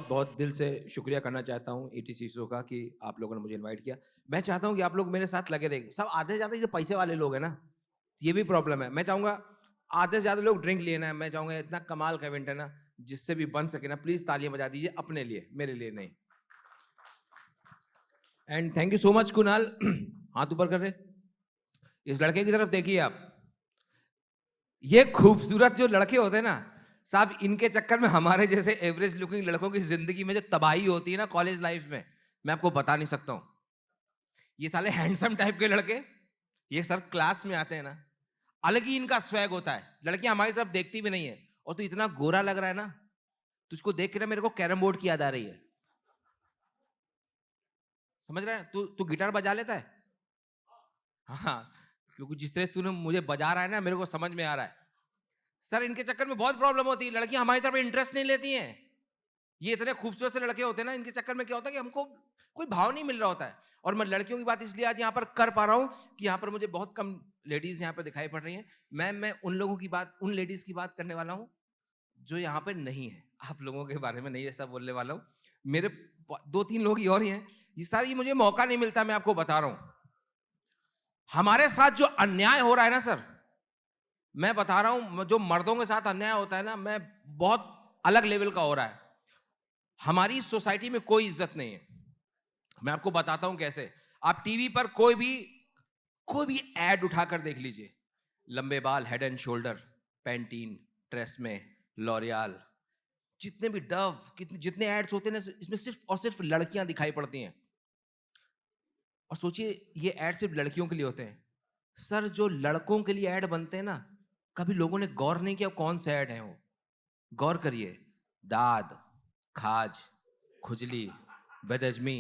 बहुत बहुत दिल से शुक्रिया करना चाहता हूँ ETC शो का कि आप लोगों ने मुझे इनवाइट किया। मैं चाहता हूँ कि आप लोग मेरे साथ लगे रहेंगे। सब आधे ज़्यादा ये पैसे वाले लोग हैं ना, ये भी प्रॉब्लम है। मैं चाहूँगा आधे से ज़्यादा लोग ड्रिंक लेना है। मैं चाहूँगा इतना कमाल का इवेंट है ना, जिससे भी बन सके ना, प्लीज़ तालियां बजा दीजिए अपने लिए, मेरे लिए नहीं। And thank you so much Kunal. हाथ ऊपर कर रहे, इस लड़के की तरफ देखिए आप। ये खूबसूरत जो लड़के होते हैं ना साहब, इनके चक्कर में हमारे जैसे एवरेज लुकिंग लड़कों की जिंदगी में जो तबाही होती है ना कॉलेज लाइफ में, मैं आपको बता नहीं सकता हूं। ये साले हैंडसम टाइप के लड़के, ये सर क्लास में आते हैं ना, अलग ही इनका स्वैग होता है। लड़कियां हमारी तरफ देखती भी नहीं है। और तू इतना गोरा लग रहा है ना, तुझको देख के ना मेरे को कैरम बोर्ड की याद आ रही है। समझ रहा है? तू गिटार बजा लेता है? हाँ, क्योंकि जिस तरह तूने मुझे बजा रहा है ना, मेरे को समझ में आ रहा है। सर इनके चक्कर में बहुत प्रॉब्लम होती है। लड़कियां हमारी तरफ इंटरेस्ट नहीं लेती हैं। ये इतने खूबसूरत से लड़के होते हैं ना, इनके चक्कर में क्या होता है कि हमको कोई भाव नहीं मिल रहा होता है। और मैं लड़कियों की बात इसलिए आज यहाँ पर कर पा रहा हूँ कि यहाँ पर मुझे बहुत कम लेडीज यहाँ पर दिखाई पड़ रही हैं। मैं उन लोगों की बात, उन लेडीज की बात करने वाला हूँ जो यहाँ पे नहीं है। आप लोगों के बारे में नहीं ऐसा बोलने वाला हूँ। मेरे 2-3 लोग ही और ही हैं। ये सारी मुझे मौका नहीं मिलता। मैं आपको बता रहा हूँ, हमारे साथ जो अन्याय हो रहा है ना सर, मैं बता रहा हूं, जो मर्दों के साथ अन्याय होता है ना, मैं बहुत अलग लेवल का हो रहा है। हमारी सोसाइटी में कोई इज्जत नहीं है। मैं आपको बताता हूं कैसे। आप टीवी पर कोई भी एड उठाकर देख लीजिए। लंबे बाल, head and shoulder, Pantene, TRESemmé, L'Oréal, जितने भी डव, जितने एड्स होते हैं ना, इसमें सिर्फ और सिर्फ लड़कियां दिखाई पड़ती हैं। और सोचिए ये एड सिर्फ लड़कियों के लिए होते हैं। सर जो लड़कों के लिए ऐड बनते हैं ना, कभी लोगों ने गौर नहीं किया कौन से ऐड हैं वो। गौर करिए, दाद, खाज, खुजली, बेदहजमी,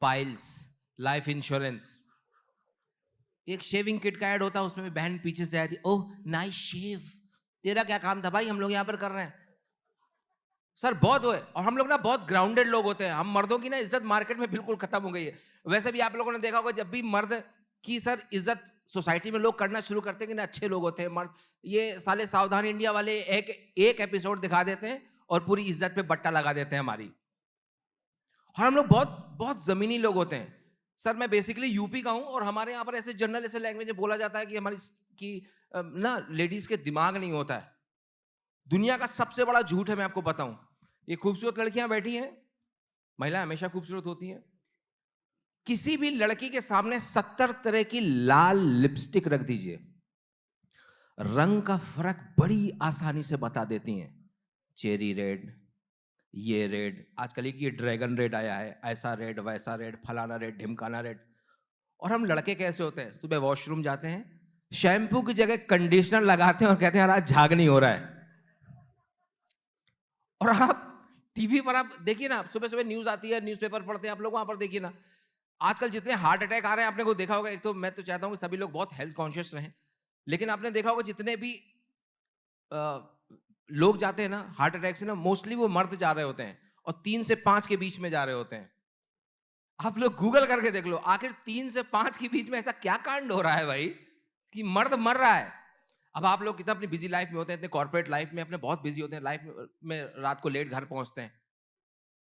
पाइल्स, लाइफ इंश्योरेंस। एक शेविंग किट का ऐड होता है, उसमें भी बहन पीछे से आती, ओह नाइस शेव। तेरा क्या काम था भाई, हम लोग यहाँ पर कर रहे हैं। सर बहुत हुए। और हम लोग ना बहुत ग्राउंडेड लोग होते हैं। हम मर्दों की ना इज्जत मार्केट में बिल्कुल खत्म हो गई है। वैसे भी आप लोगों ने देखा होगा, जब भी मर्द की सर इज्जत सोसाइटी में लोग करना शुरू करते हैं कि ना अच्छे लोग होते हैं मर्द, ये साले सावधान इंडिया वाले एक एपिसोड दिखा देते हैं और पूरी इज्जत पे बट्टा लगा देते हैं हमारी। और हम लोग बहुत बहुत जमीनी लोग होते हैं। सर मैं बेसिकली यूपी का हूं और हमारे यहाँ पर ऐसे जनरल ऐसे लैंग्वेज में बोला जाता है कि हमारी की ना लेडीज के दिमाग नहीं होता है। दुनिया का सबसे बड़ा झूठ है, मैं आपको बताऊं। ये खूबसूरत लड़कियां बैठी हैं, महिला हमेशा खूबसूरत होती हैं। किसी भी लड़की के सामने 70 तरह की लाल लिपस्टिक रख दीजिए, रंग का फर्क बड़ी आसानी से बता देती हैं। चेरी रेड, ये रेड, आजकल ये ड्रैगन रेड आया है, ऐसा रेड वैसा रेड, फलाना रेड, ढिमकाना रेड। और हम लड़के कैसे होते हैं, सुबह वॉशरूम जाते हैं, शैम्पू की जगह कंडीशनर लगाते हैं और कहते हैं यार आज झाग नहीं हो रहा है। और आप टीवी पर आप देखिए ना, सुबह सुबह न्यूज आती है, न्यूज़पेपर पढ़ते हैं आप लोग, वहां पर देखिए ना आजकल जितने हार्ट अटैक आ रहे हैं, आपने को देखा होगा। एक तो मैं तो चाहता हूं कि सभी लोग बहुत हेल्थ कॉन्शियस रहें, लेकिन आपने देखा होगा जितने भी लोग जाते हैं ना हार्ट अटैक से ना, मोस्टली वो मर्द जा रहे होते हैं और 3 से 5 के बीच में जा रहे होते हैं। आप लोग गूगल करके देख लो, आखिर 3 से 5 के बीच में ऐसा क्या कांड हो रहा है भाई कि मर्द मर रहा है। अब आप लोग कितना अपनी बिजी लाइफ में होते हैं, इतने कॉर्पोरेट लाइफ में अपने बहुत बिजी होते हैं, लाइफ में रात को लेट घर पहुंचते हैं,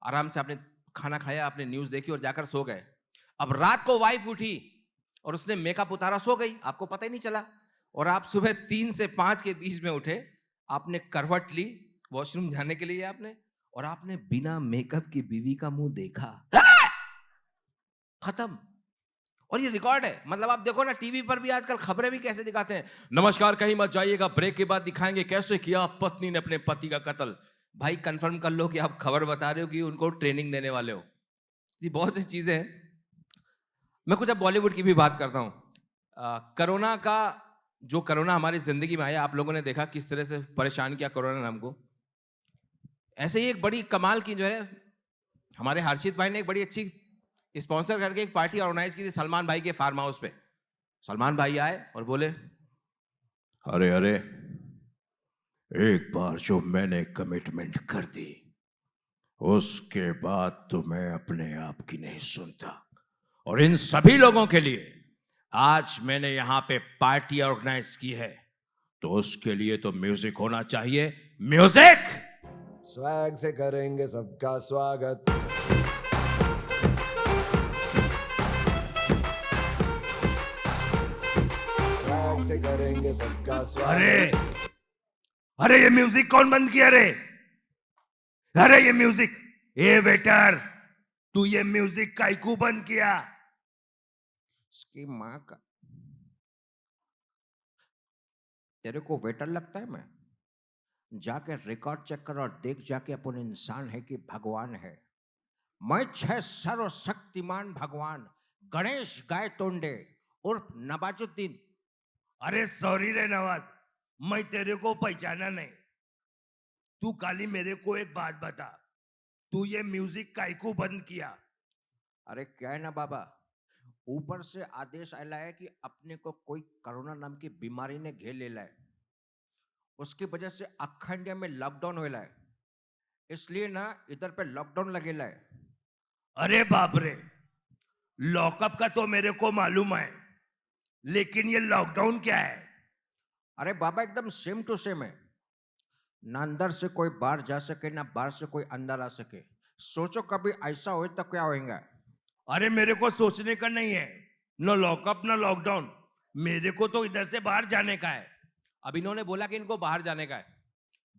आराम से आपने खाना खाया, आपने न्यूज देखी और जाकर सो गए। अब रात को वाइफ उठी और उसने मेकअप उतारा, सो गई, आपको पता ही नहीं चला। और आप सुबह 3 से 5 के बीच में उठे, आपने करवट ली वॉशरूम जाने के लिए आपने, और आपने बिना मेकअप की बीवी का मुंह देखा, खत्म। और ये रिकॉर्ड है। मतलब आप देखो ना टीवी पर भी आजकल खबरें भी कैसे दिखाते हैं, नमस्कार कहीं मत जाइएगा, ब्रेक के बाद दिखाएंगे कैसे किया पत्नी ने अपने पति का कत्ल। भाई कंफर्म कर लो कि आप खबर बता रहे हो कि उनको ट्रेनिंग देने वाले हो। ये बहुत सी चीजें हैं। मैं कुछ अब बॉलीवुड की भी बात करता हूं। कोरोना का, जो कोरोना हमारी जिंदगी में आया, आप लोगों ने देखा किस तरह से परेशान किया कोरोना ने हमको। ऐसे ही एक बड़ी कमाल की जो है, हमारे हर्षित भाई ने एक बड़ी अच्छी स्पॉन्सर करके एक पार्टी ऑर्गेनाइज की थी सलमान भाई के फार्म हाउस पे। सलमान भाई आए और बोले, अरे अरे, एक बार जो मैंने कमिटमेंट कर दी उसके बाद तो मैं अपने आप की नहीं सुनता। और इन सभी लोगों के लिए आज मैंने यहां पे पार्टी ऑर्गेनाइज की है, तो उसके लिए तो म्यूजिक होना चाहिए, म्यूजिक। स्वैग से करेंगे सबका स्वागत। स्वैग से करेंगे सबका स्वागत। अरे ये म्यूजिक कौन बंद किया रे? अरे ये म्यूजिक, ए वेटर, तू ये म्यूजिक काइकू बंद किया? इसकी माँ का, तेरे को वेटर लगता है? मैं जाके रिकॉर्ड चेक कर और देख जाके अपन इंसान है कि भगवान है। मैं छह सर्वशक्तिमान भगवान गणेश गायतोंडे उर्फ नवाजुद्दीन। अरे सॉरी रे नवाज, मैं तेरे को पहचाना नहीं। तू खाली मेरे को एक बात बता, तू ये म्यूजिक काइकू बंद किया? अरे क्या है ना बाबा, ऊपर से आदेश आया है कि अपने को कोई कोरोना नाम की बीमारी ने घेर ले है, उसकी वजह से अखा इंडिया में लॉकडाउन हो है, इसलिए ना इधर पे लॉकडाउन लगेला है। अरे बाप रे, लॉकअप का तो मेरे को मालूम है, लेकिन ये लॉकडाउन क्या है? अरे बाबा एकदम सेम टू सेम है, ना अंदर से कोई बाहर जा सके ना बाहर से कोई अंदर आ सके। सोचो कभी ऐसा हो तो क्या होगा? अरे मेरे को सोचने का नहीं है, न लॉकअप न लॉकडाउन, मेरे को तो इधर से बाहर जाने का है। अब इन्होंने बोला कि इनको बाहर जाने का है।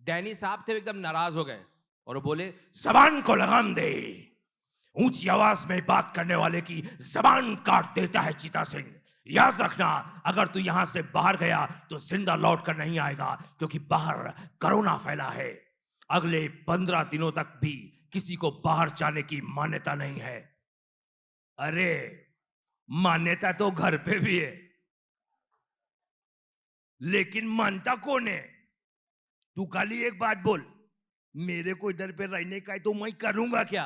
डैनी साहब थे एकदम नाराज हो गए और वो बोले जबान को लगाम दे, ऊंची आवाज में बात करने वाले की जबान काट देता है चीता सिंह। याद रखना, अगर तू यहां से बाहर गया तो जिंदा लौट कर नहीं आएगा, क्योंकि बाहर कोरोना फैला है। अगले 15 दिनों तक भी किसी को बाहर जाने की मान्यता नहीं है। अरे मान्यता तो घर पे भी है, लेकिन मानता कौन है? तू खाली एक बात बोल, मेरे को इधर पे रहने का है तो मैं करूंगा क्या?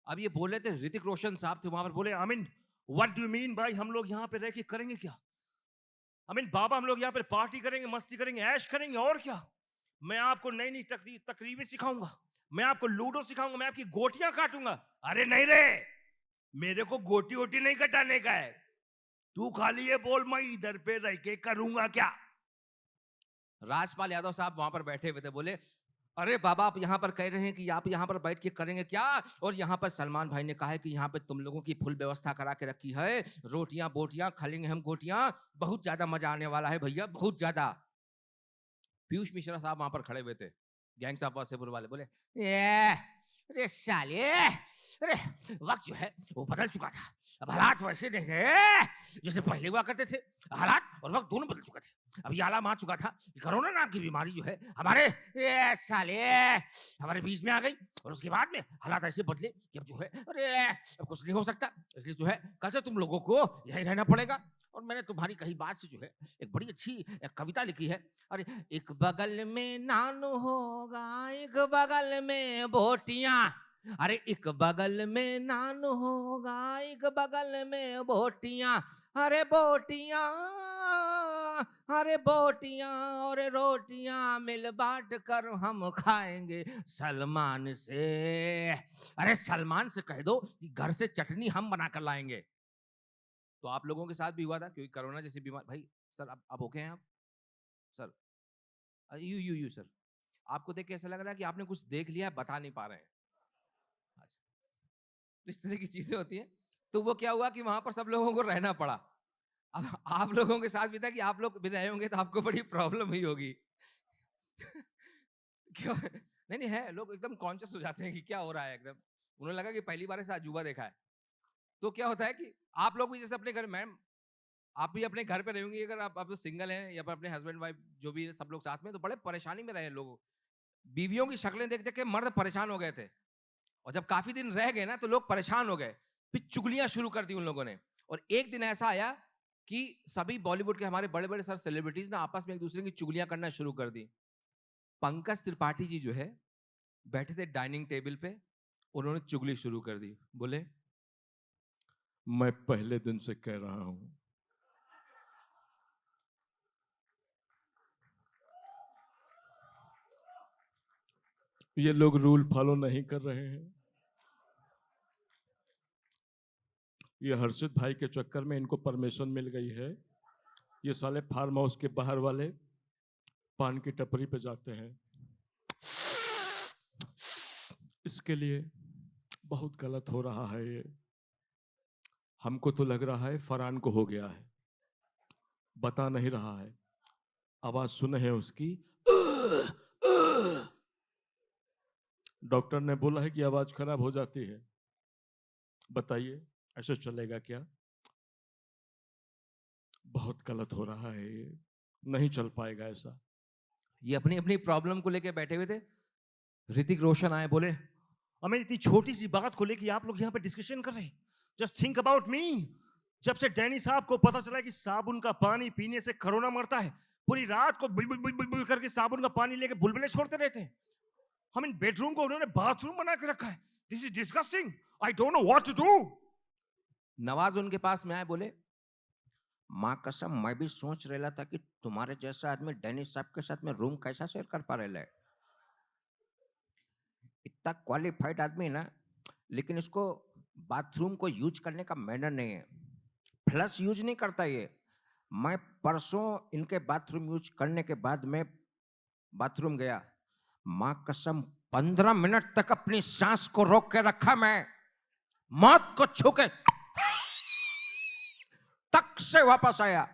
अब ये बोले थे, ऋतिक रोशन साहब थे वहां पर, बोले I mean, what do you mean भाई, हम लोग यहाँ पे रह के करेंगे क्या? I mean, बाबा हम लोग यहाँ पे पार्टी करेंगे, मस्ती करेंगे, ऐश करेंगे, और क्या? मैं आपको नई नई तकरीबें सिखाऊंगा, मैं आपको लूडो सिखाऊंगा, मैं आपकी गोटियां काटूंगा। अरे नहीं रे, मेरे को गोटी वोटी नहीं कटाने का है। तू खाली ये बोल, मैं इधर पे रह के करूंगा क्या? राजपाल यादव साहब वहां पर बैठे हुए थे, बोले अरे बाबा आप यहाँ पर कह रहे हैं कि आप यहाँ पर बैठ के करेंगे क्या? और यहाँ पर सलमान भाई ने कहा है कि यहाँ पे तुम लोगों की फुल व्यवस्था करा के रखी है, रोटियां बोटियां खालेंगे हम, गोटियां, बहुत ज्यादा मजा आने वाला है भैया, बहुत ज्यादा। पीयूष मिश्रा साहब वहां पर खड़े हुए थे, गैंग्स ऑफ वासेपुर वाले, बोले अरे साले, अरे वक्त जो है वो बदल चुका था, अब हालात वैसे नहीं रहे जैसे पहले हुआ करते थे। हालात और वक्त दोनों बदल चुका थे। अब ये आला मान चुका था कि कोरोना नाम की बीमारी जो है हमारे साले हमारे बीच में आ गई, और उसके बाद में हालात ऐसे बदले कि अब जो है अरे अब कुछ नहीं हो सकता, इसलिए जो है कल से तुम लोगों को यही रहना पड़ेगा। और मैंने तुम्हारी कही बात से जो है एक बड़ी अच्छी एक कविता लिखी है। अरे एक बगल में नान होगा, एक बगल में बोटियां, अरे एक बगल में नान होगा, एक बगल में बोटियां, अरे बोटियां, अरे बोटियां और रोटियां मिल बांट कर हम खाएंगे सलमान से। अरे सलमान से कह दो कि घर से चटनी हम बनाकर लाएंगे। तो आप लोगों के साथ भी हुआ था, क्योंकि कोरोना जैसी बीमारी। भाई सर आप ओके हैं? आप सर यू सर, आपको देख के ऐसा लग रहा है कि आपने कुछ देख लिया है, बता नहीं पा रहे हैं। अच्छा, तो इस तरह की चीजें होती हैं। तो वो क्या हुआ कि वहां पर सब लोगों को रहना पड़ा। अब आप लोगों के साथ भी था कि आप लोग भी रहे होंगे तो आपको बड़ी प्रॉब्लम हुई होगी। क्यों? नहीं नहीं, है लोग एकदम कॉन्शियस हो जाते हैं कि क्या हो रहा है, एकदम उन्हें लगा कि पहली बार ऐसा अजूबा देखा है। तो क्या होता है कि आप लोग भी जैसे अपने घर, मैम आप भी अपने घर पे रहेंगे, अगर आप तो सिंगल हैं या फिर अपने हस्बैंड वाइफ जो भी सब लोग साथ में, तो बड़े परेशानी में रहे लोग। बीवियों की शक्लें देख देख के मर्द परेशान हो गए थे, और जब काफी दिन रह गए ना तो लोग परेशान हो गए, फिर चुगलियां शुरू कर दी उन लोगों ने। और एक दिन ऐसा आया कि सभी बॉलीवुड के हमारे बड़े बड़े सर सेलिब्रिटीज ना आपस में एक दूसरे की चुगलियां करना शुरू कर दी। पंकज त्रिपाठी जी जो है बैठे थे डाइनिंग टेबल पे, उन्होंने चुगली शुरू कर दी। बोले मैं पहले दिन से कह रहा हूं, ये लोग रूल फॉलो नहीं कर रहे हैं, ये हर्षित भाई के चक्कर में इनको परमिशन मिल गई है, ये साले फार्म हाउस के बाहर वाले पान की टपरी पे जाते हैं, इसके लिए बहुत गलत हो रहा है ये। हमको तो लग रहा है फरहान को हो गया है, बता नहीं रहा है। आवाज सुने हैं उसकी, डॉक्टर ने बोला है कि आवाज खराब हो जाती है। बताइए ऐसे चलेगा क्या? बहुत गलत हो रहा है ये, नहीं चल पाएगा ऐसा। ये अपनी अपनी प्रॉब्लम को लेके बैठे हुए थे। ऋतिक रोशन आए, बोले हमें इतनी छोटी सी बात को लेके आप लोग यहाँ पे डिस्कशन कर रहे हैं। Just think about me. जब से डैनी साहब को पता चला कि साबुन का पानी पीने से कोरोना मरता है, पूरी रात को बुलबुल बुलबुल बुल करके साबुन का पानी लेके बुलबुले छोड़ते रहते हैं। हम इन बेडरूम को उन्होंने बाथरूम बना के रखा है। This is disgusting. I don't know what to do. Nawaz उनके पास में आए, बोले माँ कसम मैं भी सोच रहा था कि तुम्हारे जैसा आदमी डेनिस साहब के साथ में रूम कैसा शेयर कर पा रहे है। इतना क्वालिफाइड आदमी ना, लेकिन इसको बाथरूम को यूज करने का मैनर नहीं है, फ्लश यूज नहीं करता ये। मैं परसों इनके बाथरूम यूज करने के बाद में बाथरूम गया, माँ कसम 15 मिनट तक अपनी सांस को रोक के रखा मैं, मौत को छू के तक से वापस आया।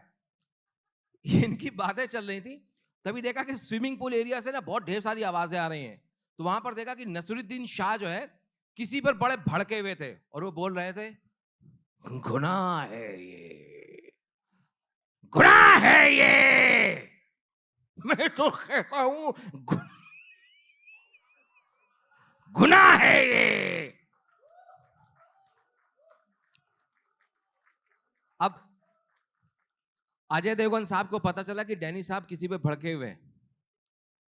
इनकी बातें चल रही थी, तभी देखा कि स्विमिंग पूल एरिया से ना बहुत ढेर सारी आवाजें आ रही हैं। तो वहां पर देखा कि नसरुद्दीन शाह जो है किसी पर बड़े भड़के हुए थे और वो बोल रहे थे गुनाह है ये, गुनाह है ये। मैं तो कहता हूं गुनाह है ये। अब अजय देवगन साहब को पता चला कि डैनी साहब किसी पे भड़के हुए हैं,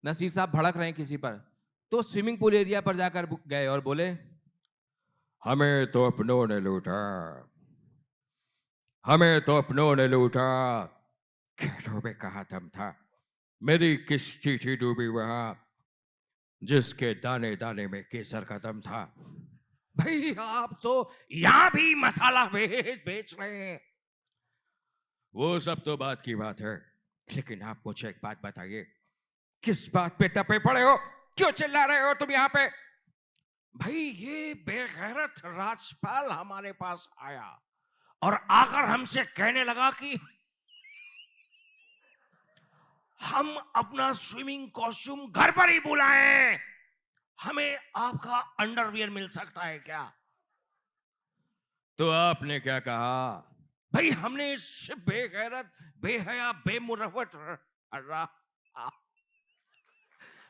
नसीर साहब भड़क रहे हैं किसी पर, तो स्विमिंग पूल एरिया पर जाकर गए और बोले हमें तो अपनों ने लूटा, हमें तो अपनों ने लूटा, खेतों में कहा दम था, मेरी किश्ती थी डूबी वहां जिसके दाने दाने में केसर का दम था। भाई आप तो यहां भी मसाला बेच रहे हैं। वो सब तो बात की बात है, लेकिन आप मुझे एक बात बताइए, किस बात पे तपे पड़े हो? क्यों चिल्ला रहे हो तुम यहां पे? भाई ये बेगैरत राजपाल हमारे पास आया और आकर हमसे कहने लगा कि हम अपना स्विमिंग कॉस्ट्यूम घर पर ही बुलाएं, हमें आपका अंडरवियर मिल सकता है क्या? तो आपने क्या कहा? भाई हमने इस बेगैरत बेहया बेमुरवत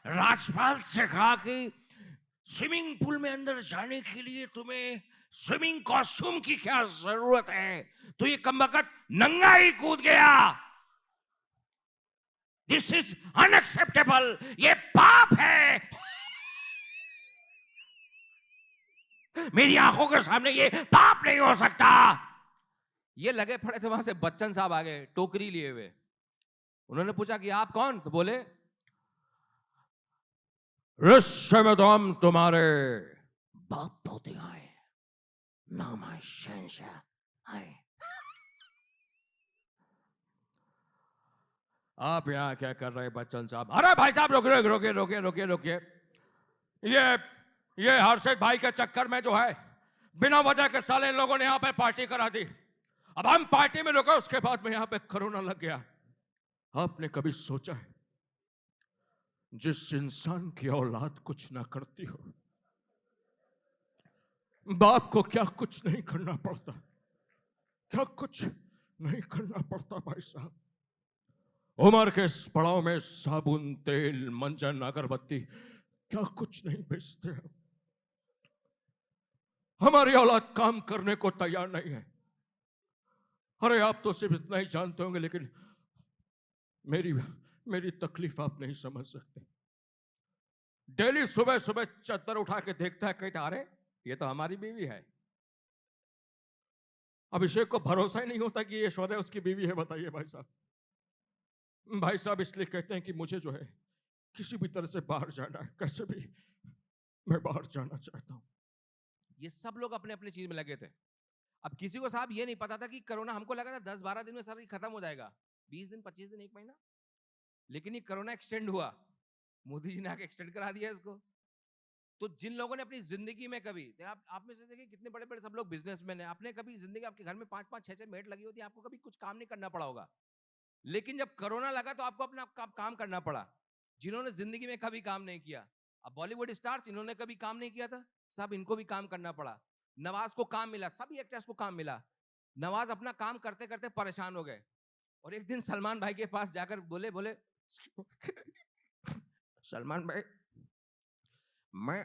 राजपाल से कहा कि स्विमिंग पूल में अंदर जाने के लिए तुम्हें स्विमिंग कॉस्ट्यूम की क्या जरूरत है? तो ये कमबख्त नंगा ही कूद गया। दिस इज अनएक्सेप्टेबल, ये पाप है। मेरी आंखों के सामने ये पाप नहीं हो सकता। ये लगे पड़े थे, वहां से बच्चन साहब आ गए टोकरी लिए हुए। उन्होंने पूछा कि आप कौन? तो बोले रिश्ते में तो हम तुम्हारे बाप पोते आए, नाम है शहंशाह आए। आप यहां क्या कर रहे बच्चन साहब? अरे भाई साहब रोकिए रोकिए रोकिए रोकिए रोकिए, ये हर्षित भाई के चक्कर में जो है बिना वजह के साले लोगों ने यहां पे पार्टी करा दी। अब हम पार्टी में रुके, उसके बाद में यहां पे कोरोना लग गया। आपने कभी सोचा है जिस इंसान की औलाद कुछ ना करती हो, बाप को क्या कुछ नहीं करना पड़ता? क्या कुछ नहीं करना पड़ता भाई साहब? उम्र के इस पड़ाव में साबुन, तेल, मंजन, अगरबत्ती क्या कुछ नहीं बेचते हैं। हमारी औलाद काम करने को तैयार नहीं है। अरे आप तो सिर्फ इतना ही जानते होंगे, लेकिन मेरी तकलीफ आप नहीं समझ सकते। डेली सुबह सुबह चद्दर उठा के देखता है, कहता अरे ये तो हमारी बीवी है। अभिषेक को भरोसा ही नहीं होता कि ये ऐश्वर्या उसकी बीवी है। बताइए भाई साहब। भाई साहब इसलिए कहते हैं कि मुझे जो है किसी भी तरह से बाहर जाना है, कैसे भी मैं बाहर जाना चाहता हूं। ये सब लोग अपने अपने चीज में लगे थे। अब किसी को साहब ये नहीं पता था कि कोरोना, हमको लगा था 10-12 दिन में सारा खत्म हो जाएगा, 20 दिन, 25 दिन, 1 महीना, लेकिन ये कोरोना एक्सटेंड हुआ। मोदी जी ने आके एक्सटेंड करा दिया इसको। तो जिन लोगों ने अपनी जिंदगी में कभी आप में से देखिए कितने बड़े बड़े सब लोग बिजनेसमैन हैं, आपने कभी जिंदगी आपके घर में 5-5 6-6 मेड लगी होती है, आपको कभी कुछ काम नहीं करना पड़ा होगा। लेकिन जब कोरोना लगा तो आपको अपना काम करना पड़ा। जिन्होंने जिंदगी में कभी काम नहीं किया, अब बॉलीवुड स्टार्स इन्होंने कभी काम नहीं किया था, सब इनको भी काम करना पड़ा। नवाज को काम मिला, सभी एक्टर्स को काम मिला। नवाज अपना काम करते करते परेशान हो गए और एक दिन सलमान भाई के पास जाकर बोले सलमान भाई, मैं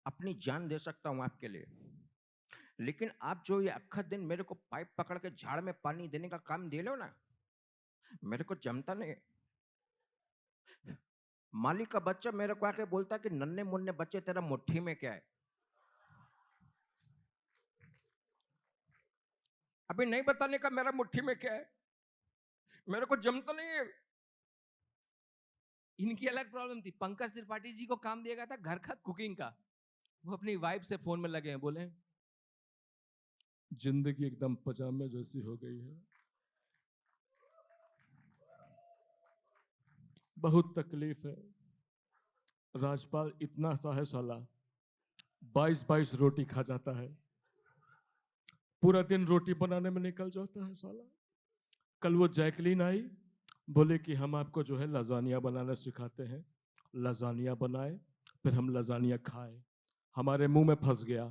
अपनी जान दे सकता हूं आपके लिए, लेकिन आप जो ये अक्खा दिन मेरे को पाइप पकड़ के झाड़ में पानी देने का काम दे लो ना, मेरे को जमता नहीं। मालिक का बच्चा मेरे को आके बोलता कि नन्हे मुन्ने बच्चे तेरा मुट्ठी में क्या है। अभी नहीं बताने का मेरा मुट्ठी में क्या है, मेरे को जमता नहीं है। इनकी अलग प्रॉब्लम थी। पंकज त्रिपाठी जी को काम दिया गया था घर का कुकिंग का, वो अपनी वाइफ से फोन में लगे हैं, बोले जिंदगी एकदम पजामे जैसी हो गई है, बहुत तकलीफ है। राजपाल इतना सा है साला, 22-22 रोटी खा जाता है, पूरा दिन रोटी बनाने में निकल जाता है साला। कल वो जैकलीन आई, बोले कि हम आपको जो है लजानिया बनाना सिखाते हैं। लजानिया बनाए, फिर हम लजानिया खाए, हमारे मुंह में फंस गया,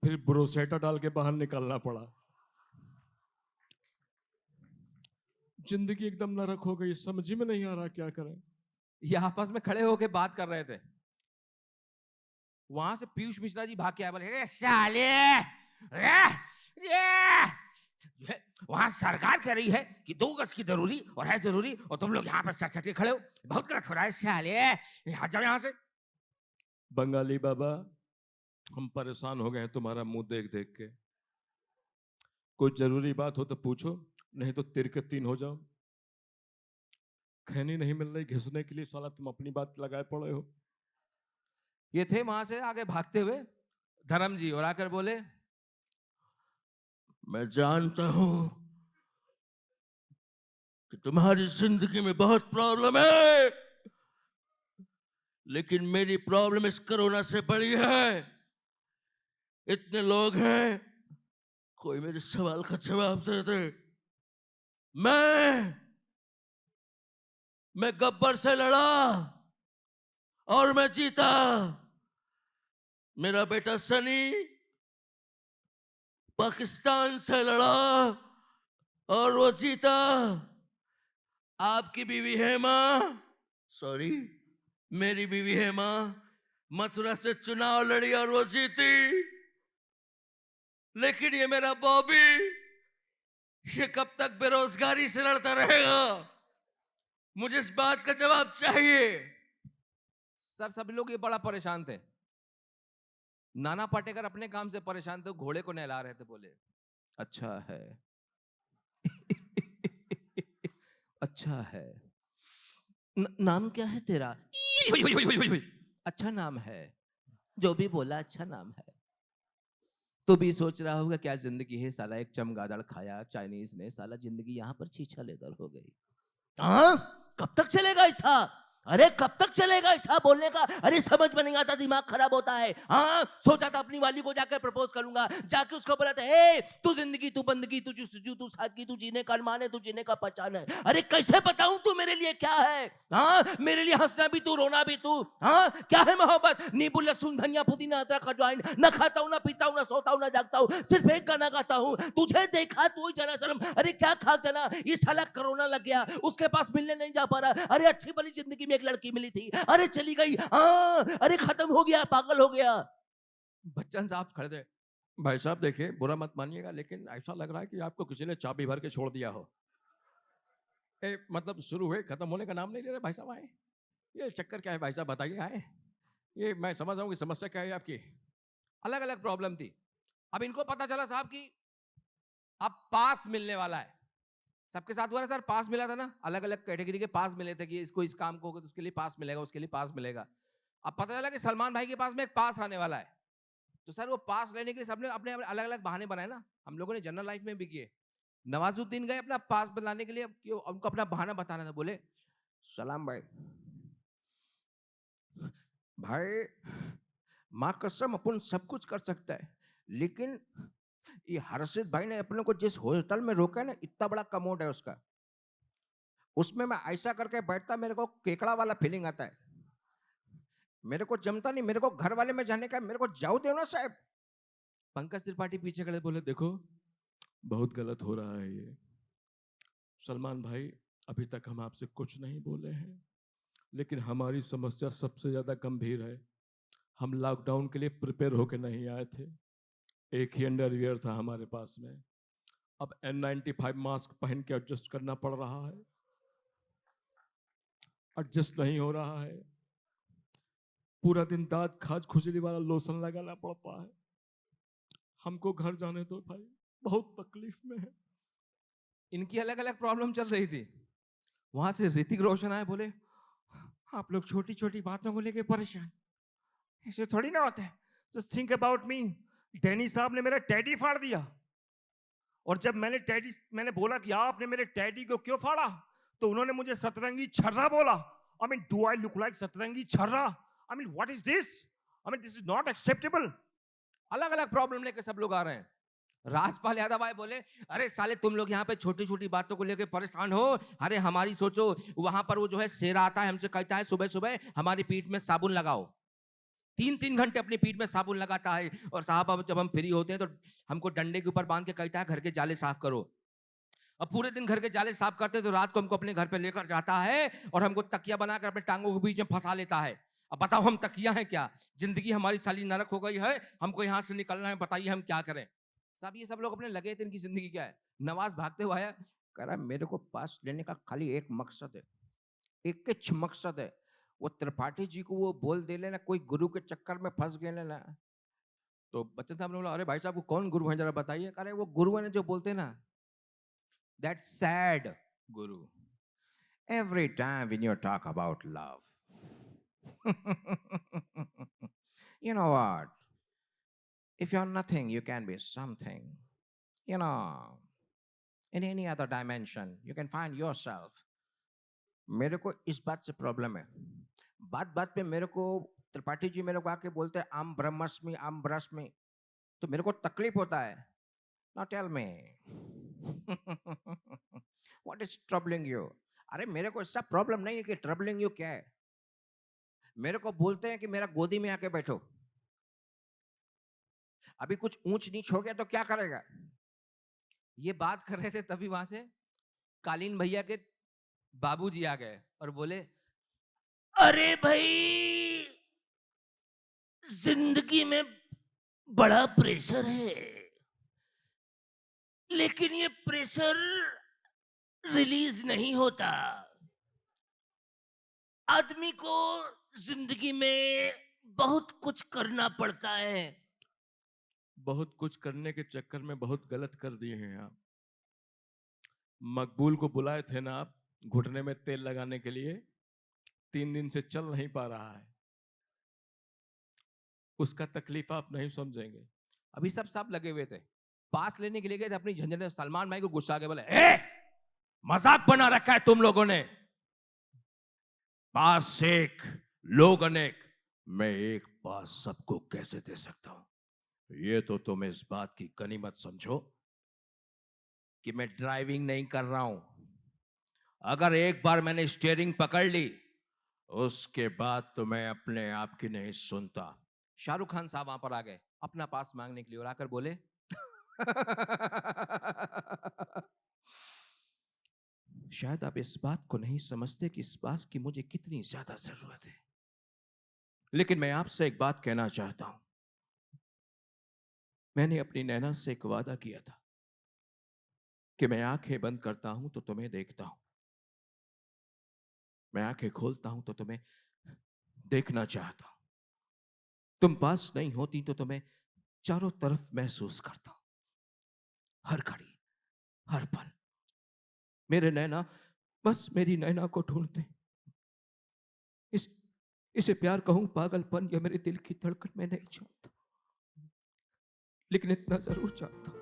फिर ब्रोसेटा डाल के बाहर निकालना पड़ा। जिंदगी एकदम नरक हो गई, समझ में नहीं आ रहा क्या करें। ये आपस में खड़े होके बात कर रहे थे, वहां से पीयूष मिश्रा जी भाग के आए, बोले साले वहां सरकार कह रही है कि 2 गज की जरूरी और है जरूरी, और तुम लोग यहाँ पर सट के खड़े हो, बहुत गलत हो रहा है साले, हट जाओ यहाँ से। बंगाली बाबा, हम परेशान हो गए हैं तुम्हारा मुंह देख देख के, कोई जरूरी बात हो तो पूछो, नहीं तो तिर के 3 हो जाओ। खैनी नहीं मिल रही घिसने के लिए, साला तुम अपनी बात लगाए पड़े हो। ये थे वहां से आगे भागते हुए धर्म जी, और आकर बोले मैं जानता हूं कि तुम्हारी जिंदगी में बहुत प्रॉब्लम है, लेकिन मेरी प्रॉब्लम इस कोरोना से बड़ी है। इतने लोग हैं, कोई मेरे सवाल का जवाब दे दे। मैं गब्बर से लड़ा और मैं जीता। मेरा बेटा सनी पाकिस्तान से लड़ा और वो जीता। आपकी बीवी हेमा, सॉरी मेरी बीवी हेमा, मथुरा से चुनाव लड़ी और वो जीती। लेकिन ये मेरा बॉबी, ये कब तक बेरोजगारी से लड़ता रहेगा? मुझे इस बात का जवाब चाहिए। सर सभी लोग ये बड़ा परेशान थे। नाना पाटेकर अपने काम से परेशान थे, घोड़े को नहला रहे थे, बोले अच्छा है अच्छा है, नाम क्या है तेरा? अच्छा नाम है, जो भी बोला अच्छा नाम है। तो भी सोच रहा होगा क्या जिंदगी है साला, एक चमगादड़ खाया चाइनीज ने, साला जिंदगी यहाँ पर छीछा लेदर हो गई। हाँ, कब तक चलेगा ऐसा? अरे कब तक चलेगा ऐसा बोलने का? अरे समझ में नहीं आता, दिमाग खराब होता है। हाँ, सोचा था अपनी वाली को जाकर प्रपोज करूंगा, जाके उसको बोला था ए तू जिंदगी तू बंदगी तू जुस्तजू तू सादगी तू जीने का अरमान है तू जीने का पहचान है। अरे कैसे बताऊं तू मेरे लिए क्या है? हाँ, मेरे लिए हंसना भी तू रोना भी तू। हाँ, क्या है मोहब्बत? नींबू लहसुन धनिया पुदीना अदरक अजवाइन, ना खाता हूं ना पीता हूं ना सोता हूं ना जागता हूं, सिर्फ एक गाना गाता हूं, तुझे देखा तू ही जना सनम। अरे क्या खाक जना, ये साला कोरोना लग गया, उसके पास मिलने नहीं जा पा रहा। अरे अच्छी भली जिंदगी में एक लड़की मिली थी, अरे चली गई। अरे खत्म हो गया, पागल हो गया। बच्चन साहब खड़े थे, भाई साहब देखिए बुरा मत मानिएगा, लेकिन ऐसा लग रहा है कि आपको किसी ने चाबी भर के छोड़ दिया हो। मतलब शुरू हुए खत्म होने का नाम नहीं ले रहे भाई साहब। आए, ये चक्कर क्या है भाई साहब बताइए। आए, ये मैं समझ रहा हूँ कि समस्या क्या है आपकी। अलग अलग प्रॉब्लम थी। अब इनको पता चला साहब कि अब पास मिलने वाला है। सबके साथ हुआ ना सर, पास मिला था ना, अलग अलग कैटेगरी के पास मिले थे कि इसको इस काम को होगा तो उसके लिए पास मिलेगा, उसके लिए पास मिलेगा। अब पता चला कि सलमान भाई के पास में एक पास आने वाला है। तो सर वो पास लेने के लिए सबने अपने अलग अलग बहाने बनाए ना, हम लोगों ने जनरल लाइफ में भी किए। नवाजुद्दीन गए अपना पास बनाने के लिए, उनको अपना बहाना बताना था। बोले सलाम भाई, भाई माँ कसम अपन सब कुछ कर सकता है, लेकिन ये हर्षित भाई ने अपने को जिस होटल में रोका है ना, इतना बड़ा कमोड है उसका, उसमें मैं ऐसा करके बैठता, मेरे को केकड़ा वाला फीलिंग आता है, मेरे को जमता नहीं, मेरे को घर वाले में जाने का, मेरे को जाओ दो ना साहब। पंकज त्रिपाठी पीछे खड़े बोले, देखो बहुत गलत हो रहा है ये। सलमान भाई, अभी तक हम आपसे कुछ नहीं बोले हैं, लेकिन हमारी समस्या सबसे ज्यादा गंभीर है। हम लॉकडाउन के लिए प्रिपेयर होकर नहीं आए थे। एक ही अंडरवियर था हमारे पास में, अब N95 मास्क पहन के एडजस्ट करना पड़ रहा है, एडजस्ट नहीं हो रहा है। पूरा दिन दांत खाज खुजली वाला लोशन लगाना पड़ता है। हमको घर जाने दो भाई, बहुत तकलीफ में है। इनकी अलग अलग प्रॉब्लम चल रही थी। वहां से ऋतिक रोशन आए, बोले आप लोग छोटी छोटी बातों को लेके परेशान, ऐसे थोड़ी ना होता है। Just think about me, Danny साहब ने मेरा टैडी फाड़ दिया, और जब मैंने बोला कि आपने मेरे टैडी को क्यों फाड़ा, तो उन्होंने मुझे सतरंगी छर्रा बोला। I mean, do I look like सतरंगी छर्रा? I mean, what is this? I mean, this is not acceptable. अलग अलग प्रॉब्लम लेके सब लोग आ रहे हैं। राजपाल यादव आए, बोले अरे साले तुम लोग यहाँ पे छोटी छोटी बातों को लेके परेशान हो, अरे हमारी सोचो। वहां पर वो जो है शेर आता है, हमसे कहता है सुबह सुबह हमारी पीठ में साबुन लगाओ, 3-3 घंटे अपनी पीठ में साबुन लगाता है, और साहब अब जब हम फ्री होते हैं तो हमको डंडे के ऊपर बांध के कहता है घर के जाले साफ करो। अब पूरे दिन घर के जाले साफ करते हैं, तो रात को हमको अपने घर पे लेकर जाता है और हमको तकिया बनाकर अपने टांगों के बीच में फंसा लेता है। अब बताओ हम तकिया हैं क्या? जिंदगी हमारी साली नरक हो गई है, हमको यहाँ से निकलना है, बताइए हम क्या करें? साहब ये सब लोग अपने लगे थे, इनकी जिंदगी क्या है। नवाज भागते हुए आया, कह रहा मेरे को पास लेने का खाली एक मकसद है, एक ही मकसद है, वो त्रिपाठी जी को वो बोल दे लेना कोई गुरु के चक्कर में फंस गए ना। तो बच्चे साहब ने बोला अरे भाई साहब वो कौन गुरु है जरा बताइए। कह रहे वो गुरु है ना जो बोलते ना, that sad Guru, every time when you talk about love, you know what, if you're nothing you can be something, you know, in any other dimension you can find yourself. मेरे को इस बात से प्रॉब्लम है, बात बात पे मेरे को त्रिपाठी जी मेरे को आके बोलते हैं आम ब्रह्मस्मि, तो मेरे को तकलीफ होता है। Now tell me, what is troubling you? अरे मेरे को इसका प्रॉब्लम नहीं है कि ट्रबलिंग यू क्या है। मेरे को बोलते हैं कि मेरा गोदी में आके बैठो, अभी कुछ ऊंच नीच हो गया तो क्या करेगा। ये बात कर रहे थे तभी वहां से कालीन भैया के बाबूजी आ गए और बोले अरे भाई, जिंदगी में बड़ा प्रेशर है, लेकिन ये प्रेशर रिलीज नहीं होता। आदमी को जिंदगी में बहुत कुछ करना पड़ता है। बहुत कुछ करने के चक्कर में बहुत गलत कर दिए हैं आप। मकबूल को बुलाए थे ना आप घुटने में तेल लगाने के लिए, 3 दिन से चल नहीं पा रहा है, उसका तकलीफ आप नहीं समझेंगे। अभी सब साहब लगे हुए थे, पास लेने के लिए गए थे अपनी झंझट में, सलमान भाई को गुस्सा आ गया, बोले ए मजाक बना रखा है तुम लोगों ने, पास एक लोग अनेक, मैं एक पास सबको कैसे दे सकता हूं। ये तो तुम इस बात की गनीमत समझो कि मैं ड्राइविंग नहीं कर रहा हूं। अगर एक बार मैंने स्टीयरिंग पकड़ ली, उसके बाद तो मैं अपने आप की नहीं सुनता। शाहरुख खान साहब वहां पर आ गए अपना पास मांगने के लिए और आकर बोले शायद आप इस बात को नहीं समझते कि इस बात की मुझे कितनी ज्यादा जरूरत है, लेकिन मैं आपसे एक बात कहना चाहता हूं। मैंने अपनी नैना से एक वादा किया था कि मैं आंखें बंद करता हूं तो तुम्हें देखता हूं, मैं आंखें खोलता हूं तो तुम्हें देखना चाहता हूं, तुम पास नहीं होती तो तुम्हें चारों तरफ महसूस करता हूं, हर घड़ी हर पल मेरे नैना बस मेरी नैना को ढूंढते। इसे प्यार कहूं पागलपन या मेरे दिल की धड़कन मैं नहीं जानता, लेकिन इतना जरूर जानता हूं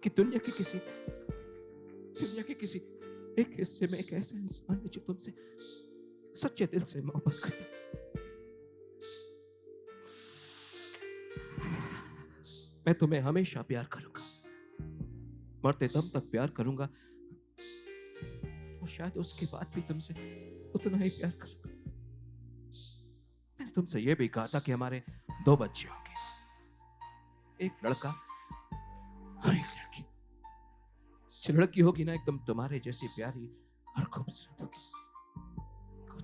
कि दुनिया के किसी एक हिस्से में एक ऐसा इंसान है जो तुमसे सच्चे दिल से मोहब्बत करता है। मैं तुम्हें हमेशा प्यार करूंगा, मरते दम तक प्यार करूंगा, और शायद उसके बाद भी तुमसे उतना ही प्यार करूंगा। मैंने तुमसे यह भी कहा था कि हमारे 2 बच्चे होंगे, एक लड़का और एक लड़की। जो लड़की होगी ना एकदम तुम्हारे जैसी प्यारी और खूबसूरत होगी,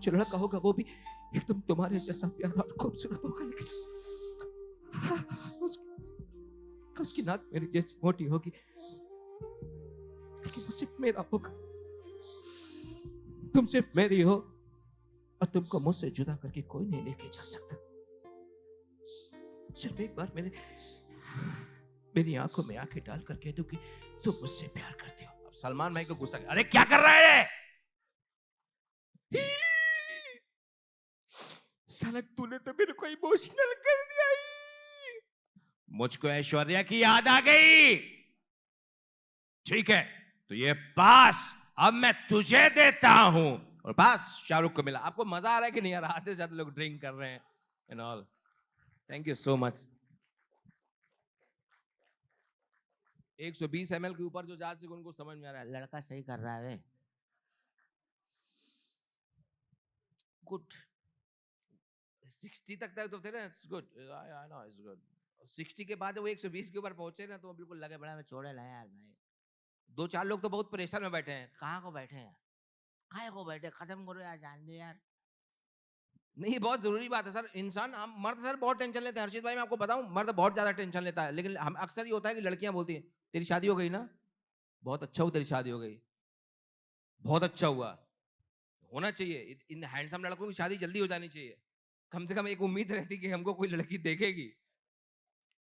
जो लड़का होगा वो भी एकदम तुम्हारे जैसा प्यारा और खूबसूरत होगा, लेकिन उसकी नाक मेरी जैसी मोटी होगी, लेकिन वो सिर्फ मेरा होगा। तुम सिर्फ मेरी हो और तुमको मुझसे जुदा करके कोई नहीं लेके जा सकता। सिर्फ एक बार मेरी आंखों में आंखें डालकर कह दो कि तुम मुझसे प्यार करते हो। अब सलमान भाई को गुस्सा, अरे क्या कर रहा है? साला तूने तो मेरे को इमोशनल कर दिया। मुझको ऐश्वर्या की याद आ गई। ठीक है, तो ये पास अब मैं तुझे देता हूं, और पास शाहरुख को मिला। आपको मजा आ रहा है कि नहीं आ रहा? आते से ज्यादा लोग ड्रिंक कर रहे हैं and all. Thank you so much. 120 ml के ऊपर जो जहाज से उनको समझ में आ रहा है, लड़का सही कर रहा है। गुड। 60 तक तो थे ना, it's good, I know it's good. 60 के बाद वो 120 के ऊपर पहुंचे ना, तो बिल्कुल लगे बड़ा मैं छोड़े ला यार भाई। 2-4 लोग तो बहुत प्रेशर में बैठे हैं। कहाँ को बैठे हैं? काहे को बैठे? खत्म करो यार, जान दो यार। नहीं, बहुत जरूरी बात है सर। इंसान, हम मर्द सर बहुत टेंशन लेते हैं। हर्षित भाई मैं आपको बताऊं, मर्द बहुत ज्यादा टेंशन लेता है, लेकिन हम अक्सर ये होता है कि लड़कियां बोलती हैं तेरी शादी हो गई ना, बहुत अच्छा हुआ तेरी शादी हो गई, बहुत अच्छा हुआ। होना चाहिए, इन हैंडसम लड़कों की शादी जल्दी हो जानी चाहिए। कम से कम एक उम्मीद रहती कि हमको कोई लड़की देखेगी।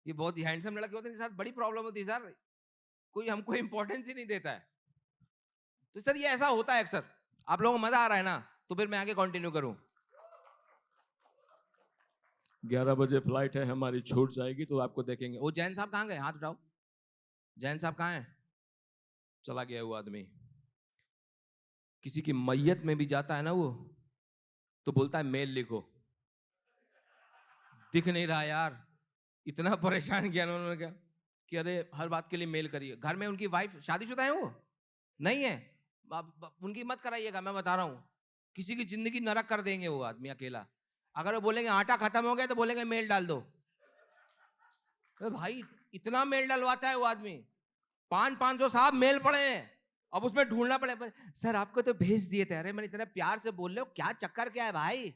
ये बहुत ही हैंडसम लड़के होते हैं, इनके साथ बड़ी प्रॉब्लम होती है सर, कोई हमको इंपॉर्टेंस ही नहीं देता है। तो सर ये ऐसा होता है अक्सर। आप लोगों को मजा आ रहा है ना, तो फिर मैं आगे कंटिन्यू करूं। 11 बजे फ्लाइट है हमारी, छूट जाएगी तो आपको देखेंगे। वो जैन साहब कहाँ गए? हाथ उठाओ। जैन साहब कहाँ हैं? चला गया वो आदमी। किसी की मैयत में भी जाता है ना वो, तो बोलता है मेल लिखो। दिख नहीं रहा यार, इतना परेशान किया उन्होंने क्या कि अरे हर बात के लिए मेल करिए। घर में उनकी वाइफ शादीशुदा है, वो नहीं है, उनकी मत कराइएगा, मैं बता रहा हूं। किसी की जिंदगी नरक कर देंगे वो आदमी अकेला। अगर वो बोलेंगे आटा खत्म हो गया तो बोलेंगे मेल डाल दो। भाई इतना मेल डलवाता है वो आदमी। 500 साहब मेल पड़े हैं, अब उसमें ढूंढना पड़े। सर आपको तो भेज दिए थे। अरे मैंने इतने प्यार से बोल रहे हो, क्या चक्कर क्या है भाई?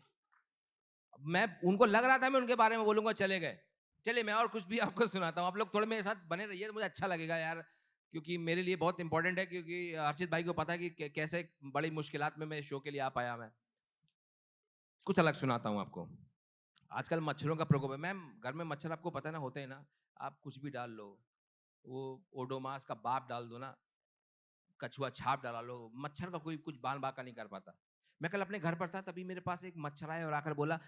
मैं उनको लग रहा था मैं उनके बारे में बोलूंगा, चले गए। चलिए मैं और कुछ भी आपको सुनाता हूँ, आप लोग थोड़े मेरे साथ बने रहिए तो मुझे अच्छा लगेगा यार, क्योंकि मेरे लिए बहुत इंपॉर्टेंट है। क्योंकि हर्षित भाई को पता है कि कैसे बड़ी मुश्किलात में मैं शो के लिए आ पाया। मैं कुछ अलग सुनाता हूँ आपको। आजकल मच्छरों का प्रकोप है। मैम घर में मच्छर आपको पता है ना होते हैं ना, आप कुछ भी डाल लो, वो ओडोमास का बाप डाल दो ना, कछुआ छाप डाला लो, मच्छर का कोई कुछ बान बाका नहीं कर पाता। मैं कल अपने घर पर था, तभी मेरे पास एक मच्छर आया और आकर बोला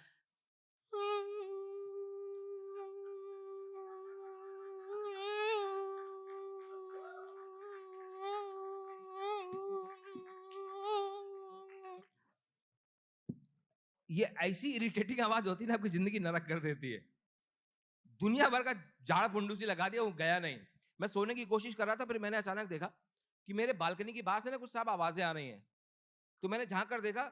ये ऐसी इरिटेटिंग आवाज होती है ना, आपकी जिंदगी नरक कर देती है। दुनिया भर का झाड़ फुंडूसी लगा दिया, वो गया नहीं। मैं सोने की कोशिश कर रहा था, फिर मैंने अचानक देखा कि मेरे बालकनी की बाहर से ना कुछ साहब आवाजें आ रही हैं। तो मैंने झांक कर देखा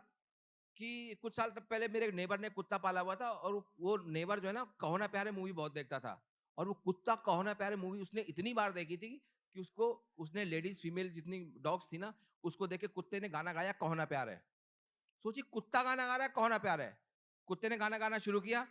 कि कुछ साल तक पहले मेरे नेबर ने कुत्ता पाला हुआ था, और वो नेबर जो है ना कहो ना प्यारे मूवी बहुत देखता था, और वो कुत्ता कहो ना प्यारे मूवी उसने इतनी बार देखी थी कि उसने लेडीज फीमेल जितनी डॉग्स थी ना, उसको देख के कुत्ते ने गाना गाया कहो ना प्यार है। सोची कुत्ता गाना गा रहा है, कहो ना प्यार है। कुत्ते ने गाना गाना शुरू किया,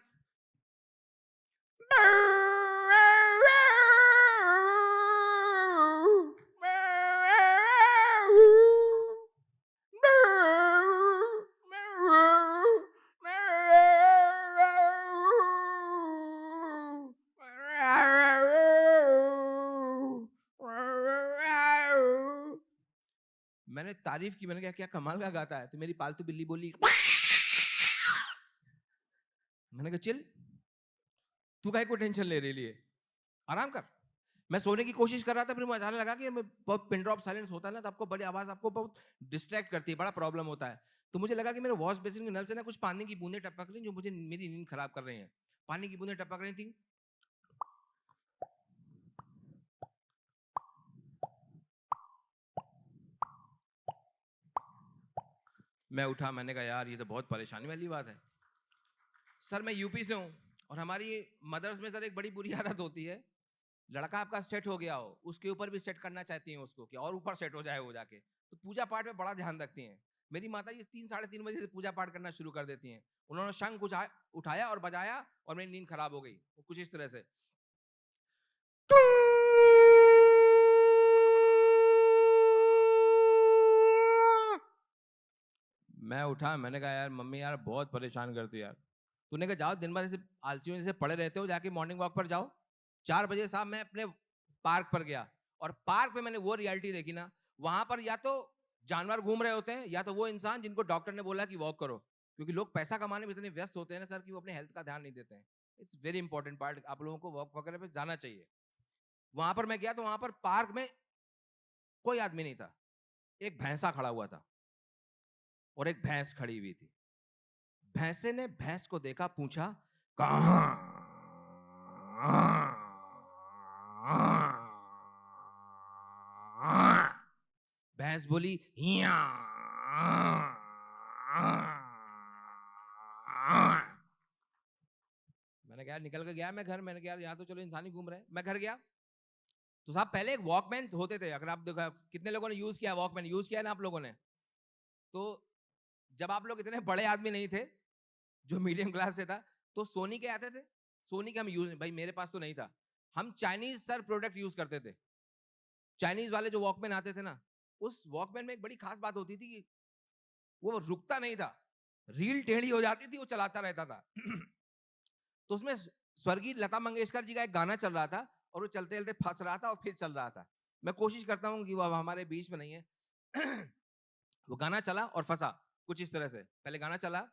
मैंने तारीफ की, मैंने कहा क्या कमाल का गाता है। तो मेरी पालतू बिल्ली बोली, मैंने कहा चिल, तू काहे को टेंशन ले रही है, आराम कर। मैं सोने की कोशिश कर रहा था, फिर मुझे अचानक लगा कि बहुत पिन ड्रॉप साइलेंस होता है ना, तो आपको बड़ी आवाज आपको बहुत डिस्ट्रैक्ट करती है, बड़ा प्रॉब्लम होता है। तो मुझे लगा कि मेरे वॉश बेसिन के नल से ना कुछ पानी की बूंदें टपक रही जो मुझे मेरी नींद खराब कर रही हैं। पानी की बूंदें टपक रही थी। मैं उठा, मैंने कहा यार ये तो बहुत परेशानी वाली बात है। सर मैं यूपी से हूँ और हमारी मदर्स में सर एक बड़ी बुरी आदत होती है, लड़का आपका सेट हो गया हो उसके ऊपर भी सेट करना चाहती हैं उसको कि और ऊपर सेट हो जाए वो जाके, तो पूजा पाठ में बड़ा ध्यान रखती हैं। मेरी माता जी 3 साढ़े 3 बजे से पूजा पाठ करना शुरू कर देती हैं। उन्होंने शंख उठाया और बजाया और मेरी नींद खराब हो गई कुछ इस तरह से। मैं उठा, मैंने कहा यार मम्मी यार बहुत परेशान करती है यार। तूने कहा जाओ दिन भर ऐसे आलसियों जैसे पड़े रहते हो, जाके मॉर्निंग वॉक पर जाओ। 4 बजे साहब मैं अपने पार्क पर गया और पार्क में मैंने वो रियलिटी देखी ना, वहां पर या तो जानवर घूम रहे होते हैं या तो वो इंसान जिनको डॉक्टर ने बोला कि वॉक करो, क्योंकि लोग पैसा कमाने में इतने व्यस्त होते हैं ना सर कि वो अपने हेल्थ का ध्यान नहीं देते हैं। इट्स वेरी इंपॉर्टेंट पार्ट, आप लोगों को वॉक वगैरह पे जाना चाहिए। वहां पर मैं गया तो वहां पर पार्क में कोई आदमी नहीं था, एक भैंसा खड़ा हुआ था और एक भैंस खड़ी हुई थी। भैंसे ने भैंस को देखा, पूछा कहाँ? भैंस बोली हिया। मैंने कहा निकल के गया मैं घर, मैंने कहा यहाँ तो चलो इंसान ही घूम रहे हैं। मैं घर गया तो साहब पहले एक वॉकमैन होते थे, अगर आप देखा कितने लोगों ने यूज किया वॉकमैन, यूज किया ना आप लोगों ने। तो जब आप लोग इतने बड़े आदमी नहीं थे, जो मीडियम क्लास से था, तो सोनी के आते थे। सोनी के हम यूज, भाई मेरे पास तो नहीं था, हम चाइनीज सर प्रोडक्ट यूज करते थे। चाइनीज वाले जो वॉकमैन आते थे ना, उस वॉकमैन में एक बड़ी खास बात होती थी कि वो रुकता नहीं था, रील टेढ़ी हो जाती थी, वो चलाता रहता था। तो उसमें स्वर्गीय लता मंगेशकर जी का एक गाना चल रहा था और वो चलते चलते फंस रहा था और फिर चल रहा था। मैं कोशिश करता हूँ कि वो अब हमारे बीच में नहीं है। वो गाना चला और फंसा कुछ इस तरह से। पहले गाना चला,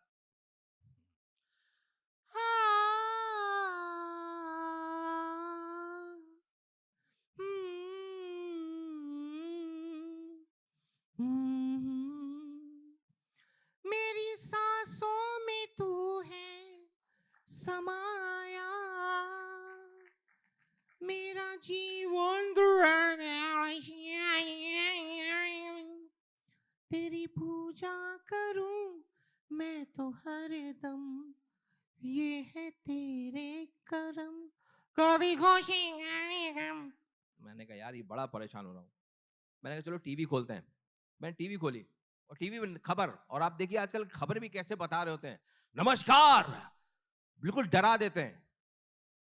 मेरी सांसों में तू है समाया, मेरा जीवन तेरी पूजा करूं मैं तो हरदम, ये है तेरे करम, कभी खुशी कभी गम। मैंने कहा यार ये बड़ा परेशान हो रहा हूँ। मैंने कहा चलो टीवी खोलते हैं। मैंने टीवी खोली और टीवी में खबर, और आप देखिए आजकल खबर भी कैसे बता रहे होते हैं, नमस्कार, बिल्कुल डरा देते हैं।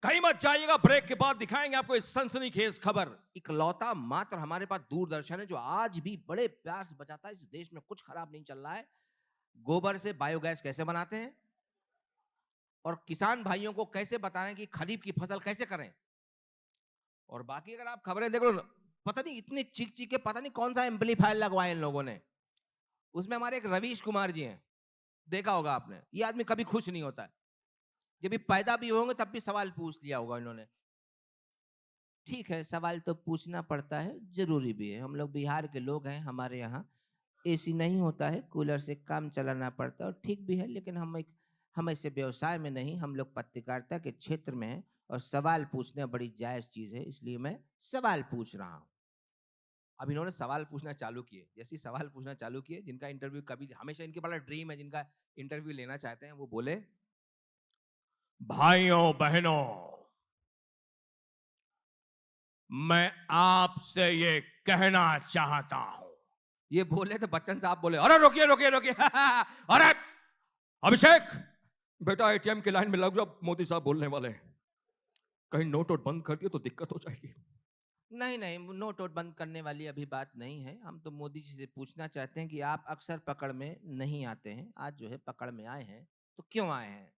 कहीं मत जाइएगा, ब्रेक के बाद दिखाएंगे आपको इस सनसनीखेज खबर। इकलौता मात्र हमारे पास दूरदर्शन है जो आज भी बड़े प्यार से बचाता है इस देश में कुछ खराब नहीं चल रहा है। गोबर से बायोगैस कैसे बनाते हैं और किसान भाइयों को कैसे बता रहे हैं कि खरीफ की फसल कैसे करें। और बाकी अगर आप खबरें देख लो, पता नहीं इतने चीख चीख के पता नहीं कौन सा एम्पलीफायर लगवाए इन लोगों ने। उसमें हमारे एक रवीश कुमार जी हैं, देखा होगा आपने, ये आदमी कभी खुश नहीं होता है। जब भी पैदा भी होंगे तब भी सवाल पूछ लिया होगा इन्होंने। ठीक है, सवाल तो पूछना पड़ता है, जरूरी भी है। हम लोग बिहार के लोग हैं, हमारे यहाँ एसी नहीं होता है, कूलर से काम चलाना पड़ता है और ठीक भी है। लेकिन हम ऐसे व्यवसाय में नहीं, हम लोग पत्रकारिता के क्षेत्र में हैं और सवाल पूछना बड़ी जायज़ चीज़ है, इसलिए मैं सवाल पूछ रहा हूँ। अब इन्होंने सवाल पूछना चालू किए, जैसे सवाल पूछना चालू किए, जिनका इंटरव्यू कभी हमेशा इनके बड़ा ड्रीम है, जिनका इंटरव्यू लेना चाहते हैं, वो बोले, भाइयों बहनों, मैं आपसे ये कहना चाहता हूं। ये बोले तो बच्चन साहब बोले, अरे रोकिए रोकिए रोकिए। अरे अभिषेक, बेटा एटीएम की लाइन में लग जाओ, मोदी साहब बोलने वाले हैं। कहीं नोट वोट बंद कर दिए तो दिक्कत हो जाएगी। नहीं नहीं, नोट वोट बंद करने वाली अभी बात नहीं है। हम तो मोदी जी से पूछना चाहते हैं कि आप अक्सर पकड़ में नहीं आते हैं, आज जो है पकड़ में आए हैं, तो क्यों आए हैं?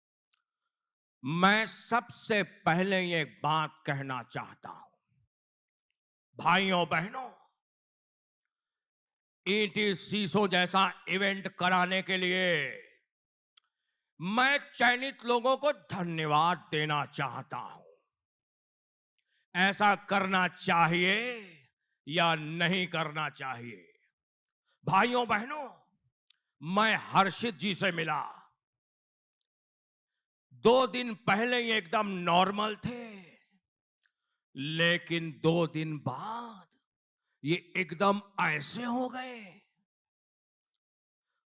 मैं सबसे पहले ये बात कहना चाहता हूं, भाइयों बहनों, ईटी सीसो जैसा इवेंट कराने के लिए मैं चयनित लोगों को धन्यवाद देना चाहता हूं। ऐसा करना चाहिए या नहीं करना चाहिए? भाइयों बहनों, मैं हर्षित जी से मिला। 2 दिन पहले ये एकदम नॉर्मल थे, लेकिन 2 दिन बाद ये एकदम ऐसे हो गए।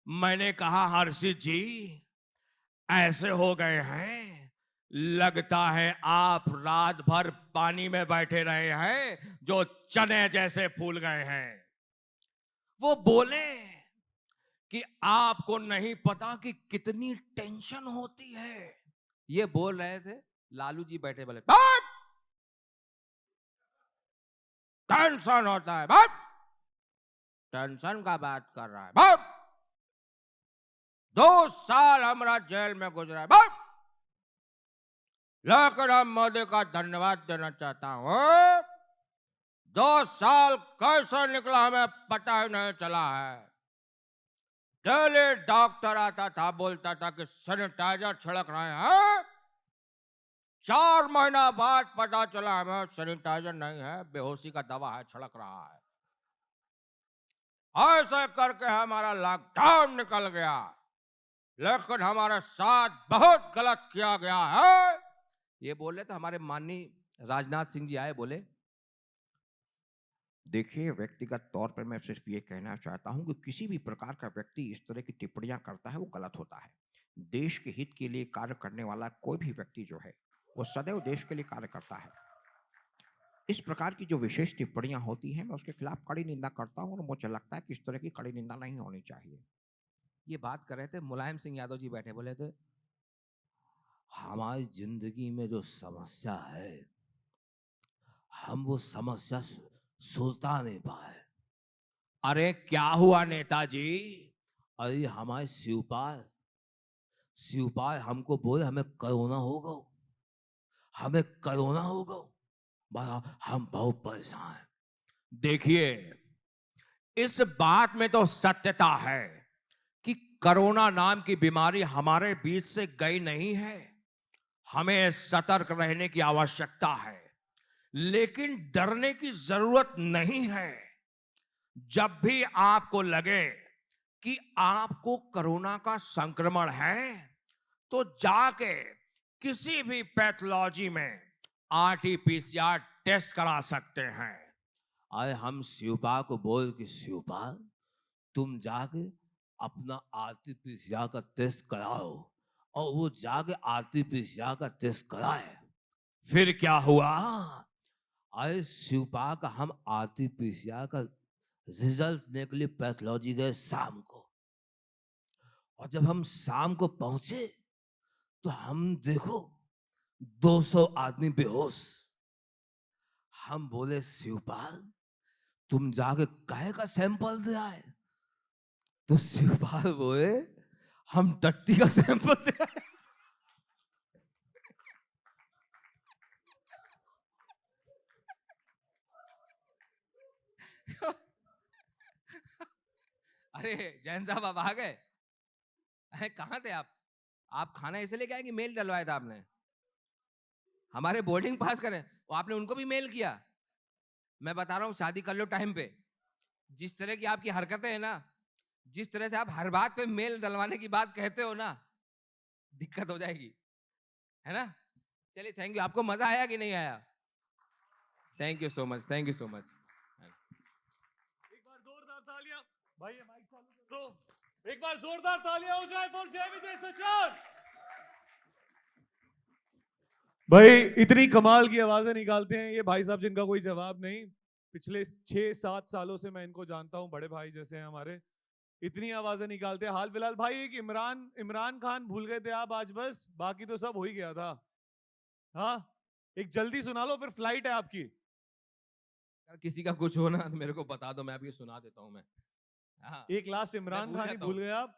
मैंने कहा हर्षित जी ऐसे हो गए हैं, लगता है आप रात भर पानी में बैठे रहे हैं जो चने जैसे फूल गए हैं। वो बोले कि आपको नहीं पता कि कितनी टेंशन होती है। ये बोल रहे थे, लालू जी बैठे बोले टेंशन होता है बाप, टेंशन का बात कर रहा है बाप, 2 साल हमारा जेल में गुजरा है बाप, लेकिन हम मोदी का धन्यवाद देना चाहता हूं, 2 साल कैसे निकला हमें पता ही नहीं चला है। डेली डॉक्टर आता था, बोलता था कि सैनिटाइजर छिड़क रहे हैं, 4 महीना बाद पता चला हमें सैनिटाइजर नहीं है, बेहोशी का दवा है, छिड़क रहा है। ऐसे करके हमारा लॉकडाउन निकल गया, लेकिन हमारे साथ बहुत गलत किया गया है। ये बोले तो हमारे माननीय राजनाथ सिंह जी आए, बोले देखिए, व्यक्तिगत तौर पर मैं सिर्फ ये कहना चाहता हूं कि किसी भी प्रकार का व्यक्ति इस तरह की टिप्पणियां करता है वो गलत होता है। देश के हित के लिए कार्य करने वाला कोई भी व्यक्ति जो है वो सदैव देश के लिए कार्य करता है। इस प्रकार की जो विशेष टिप्पणियां होती हैं मैं उसके खिलाफ कड़ी निंदा करता हूं और मुझे लगता है कि इस तरह की कड़ी निंदा नहीं होनी चाहिए। ये बात कर रहे थे, मुलायम सिंह यादव जी बैठे बोले थे हमारी जिंदगी में जो समस्या है हम वो समस्या सुलझा नहीं पाए। अरे क्या हुआ नेताजी? अरे हमारे शिवपाल हमको बोले हमें कोरोना होगा, हमें कोरोना होगा, हम बहुत परेशान हैं। देखिए, इस बात में तो सत्यता है कि कोरोना नाम की बीमारी हमारे बीच से गई नहीं है। हमें सतर्क रहने की आवश्यकता है, लेकिन डरने की जरूरत नहीं है। जब भी आपको लगे कि आपको कोरोना का संक्रमण है तो जाके किसी भी पैथोलॉजी में आरटीपीसीआर टेस्ट करा सकते हैं। अरे हम शिवपाल को बोल कि शिवपाल तुम जाके अपना आरटीपीसीआर का टेस्ट कराओ, और वो जाके आरटीपीसीआर का टेस्ट कराए। फिर क्या हुआ? अरे शिवपाल का हम आरटीपीसीआर का रिजल्ट लेने के लिए पैथोलॉजी गए शाम को, और जब हम शाम को पहुंचे तो हम देखो 200 आदमी बेहोश। हम बोले शिवपाल तुम जाके काहे का सैंपल दे आए? तो शिवपाल बोले हम टट्टी का सैंपल दे आए। अरे जैन साहब आप आ गए? अरे कहाँ थे आप खाना ऐसे लेके आए कि मेल डलवाया था आपने? हमारे बोर्डिंग पास करें, और आपने उनको भी मेल किया। मैं बता रहा हूँ शादी कर लो टाइम पे। जिस तरह की आपकी हरकतें हैं ना, जिस तरह से आप हर बात पे मेल डलवाने की बात कहते हो ना, दिक्कत हो जाएगी, है ना? चलिए थैंक यू। आपको मजा आया कि नहीं आया? Thank you so much, thank you so much. एक बार जोरदार तालियां भाई, ये माइक चालू कर दो। एक बार जोरदार तालियां हो जाए फॉर जय विजय सचार। भाई इतनी कमाल की आवाजें निकालते हैं ये भाई साहब जिनका कोई जवाब नहीं। पिछले 6-7 सालों से मैं इनको जानता हूं, बड़े भाई जैसे हैं हमारे। इतनी आवाजें निकालते हैं। हाल फिलहाल भाई एक इमरान खान भूल गए थे आप आज, बस बाकी तो सब हो ही गया था। हाँ एक जल्दी सुना लो, फिर फ्लाइट है आपकी। अगर किसी का कुछ हो ना तो मेरे को बता दो, मैं आपको सुना देता हूँ मैं। हाँ, एक लास्ट इमरान भूल खान ही जाता भूल हूँ। गए आप।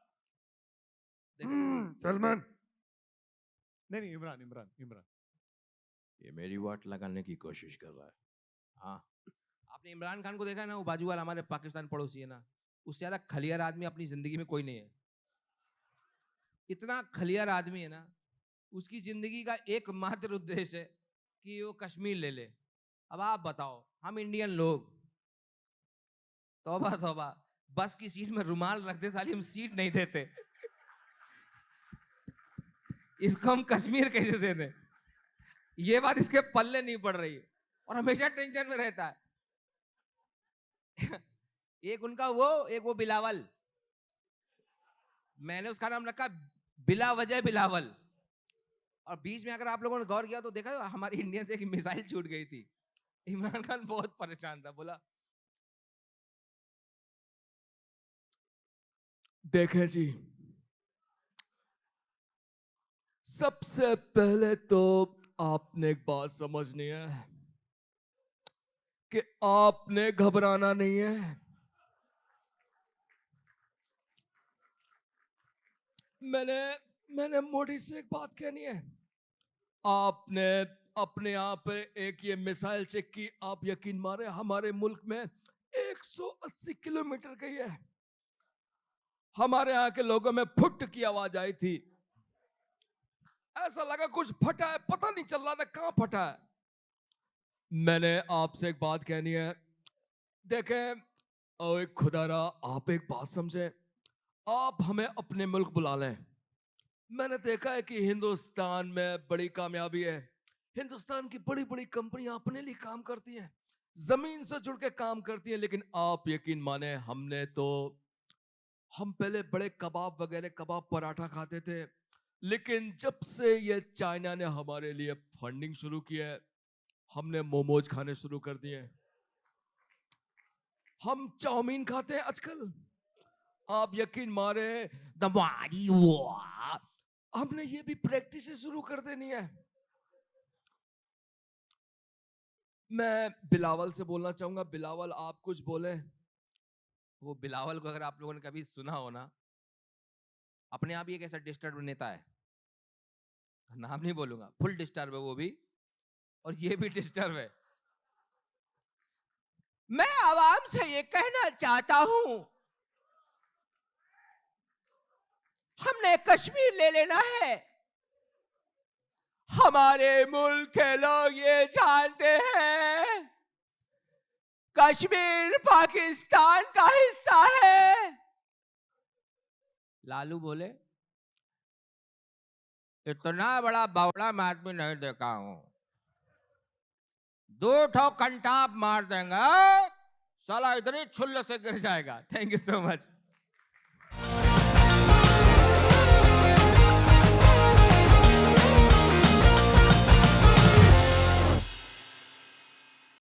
देखो, सलमान नहीं इमरान ये मेरी वाट लगाने की कोशिश कर रहा है। हाँ, आपने इमरान खान को देखा है ना, वो बाजू वाला हमारे पाकिस्तान पड़ोसी है ना, उससे ज्यादा खलियार आदमी अपनी जिंदगी में कोई नहीं है। इतना खलियार आदमी है ना, उसकी जिंदगी का एकमात्र उद्देश्य है कि वो कश्मीर ले ले। अब आप बताओ, हम इंडियन लोग तौबा तौबा बस की सीट में रुमाल रख दे साली, हम सीट नहीं देते। इसको हम कश्मीर कैसे दे दें? ये बात इसके पल्ले नहीं पड़ रही है, और हमेशा टेंशन में रहता है। एक उनका वो, एक वो बिलावल, मैंने उसका नाम रखा बिला वजह बिलावल। और बीच में अगर आप लोगों ने गौर किया तो देखा हमारी इंडियन से एक मिसाइल छूट गई थी। इमरान खान बहुत परेशान था, बोला देखें जी, सबसे पहले तो आपने एक बात समझनी है कि आपने घबराना नहीं है। मैंने मोदी से एक बात कहनी है। आपने अपने आप पे एक ये मिसाइल चेक की, आप यकीन मारे हमारे मुल्क में 180 किलोमीटर गई है। हमारे यहाँ के लोगों में फुट की आवाज आई थी, ऐसा लगा कुछ फटा है, पता नहीं चल रहा था कहां फटा है। मैंने आपसे एक बात कहनी है, देखें ओए खुदारा, आप एक बात समझे, आप हमें अपने मुल्क बुला लें। मैंने देखा है कि हिंदुस्तान में बड़ी कामयाबी है, हिंदुस्तान की बड़ी बड़ी कंपनियां अपने लिए काम करती हैं, जमीन से जुड़ के काम करती हैं, लेकिन आप यकीन माने हम पहले बड़े कबाब वगैरह, कबाब पराठा खाते थे, लेकिन जब से ये चाइना ने हमारे लिए फंडिंग शुरू की है, हमने मोमोज खाने शुरू कर दिए। हम चाउमीन खाते हैं आजकल, आप यकीन मारे दमारी वाह, हमने ये भी प्रैक्टिस शुरू कर देनी है। मैं बिलावल से बोलना चाहूंगा, बिलावल आप कुछ बोले। वो बिलावल को अगर आप लोगों ने कभी सुना हो ना, अपने आप ही एक ऐसा डिस्टर्ब नेता है, नाम नहीं बोलूंगा, फुल डिस्टर्ब है वो भी, और ये भी डिस्टर्ब है। मैं आवाम से ये कहना चाहता हूं, हमने कश्मीर ले लेना है। हमारे मुल्क के लोग ये जानते हैं कश्मीर पाकिस्तान का हिस्सा है। लालू बोले इतना बड़ा बावड़ा मैं आदमी नहीं देखा हूं, 2 ठो कंटाप मार देंगे साला इधर ही छुल्ल से गिर जाएगा। Thank you so much.